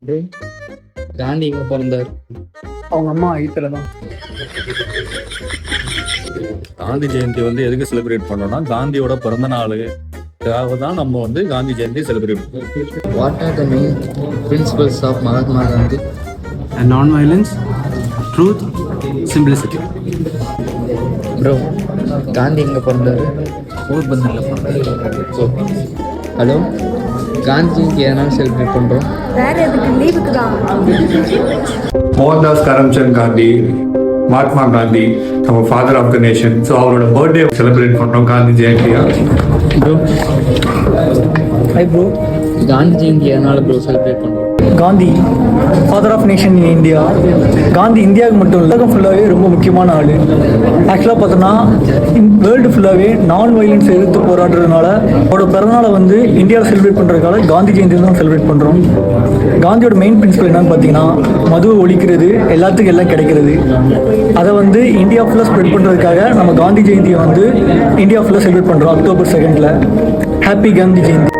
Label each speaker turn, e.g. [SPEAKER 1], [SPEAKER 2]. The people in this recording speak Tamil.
[SPEAKER 1] டேய், காந்தி எங்க பிறந்தார்?
[SPEAKER 2] அவங்க அம்மா ஐத்துல தான்.
[SPEAKER 3] காந்தி ஜெயந்தி எதுக்கு செலிப்ரேட் பண்ணோம்னா காந்தியோட பிறந்த நாளுக்காக தான் நம்ம காந்தி ஜெயந்தி செலிப்ரேட் பண்ணுவோம்.
[SPEAKER 1] What are the main principles of Mahatma Gandhi?
[SPEAKER 2] And non-violence, truth, simplicity.
[SPEAKER 1] Bro, Gandhi எங்க பிறந்தாரு? போர்பந்தரில் பிறந்தாரு. ஹலோ, காந்தி ஜெயந்தி எதனால செலிப்ரேட் பண்ணுறோம்?
[SPEAKER 4] வேற எதுக்கு? லீவுக்கு தான்.
[SPEAKER 5] மோகன்தாஸ் கரம்சந்த் காந்தி, மகாத்மா காந்தி, நம்ம father of the nation. So அவரோட பர்த்டே செலிப்ரேட் பண்ணுறோம் காந்தி ஜெயந்தியா.
[SPEAKER 1] Bro,
[SPEAKER 2] Hi bro.
[SPEAKER 1] Gandhi Jayanti எதனால ப்ரோ செலிப்ரேட் பண்ணுறோம்?
[SPEAKER 2] Gandhi father of nation in India. Gandhi இந்தியாவுக்கு மட்டும் இல்லை, உலகம் ஃபுல்லாகவே ரொம்ப முக்கியமான ஆள். ஆக்சுவலாக பார்த்தோன்னா வேர்ல்டு ஃபுல்லாகவே நான் வயலன்ஸ் எதிர்த்து போராடுறதுனால அவரோட பிறந்தநாளை இந்தியாவில் செலிப்ரேட் பண்ணுறதுக்காக காந்தி ஜெயந்தி தான் செலிப்ரேட் பண்ணுறோம். காந்தியோட மெயின் பிரின்சிபல் என்னன்னு பார்த்தீங்கன்னா மதுவை ஒழிக்கிறது, எல்லாத்துக்கும் எல்லாம் கிடைக்கிறது. அதை இந்தியா ஃபுல்லாக ஸ்ப்ரெட் பண்ணுறதுக்காக நம்ம காந்தி ஜெயந்தியை இந்தியா ஃபுல்லாக செலிப்ரேட் பண்ணுறோம் அக்டோபர் 2. ஹாப்பி காந்தி ஜெயந்தி.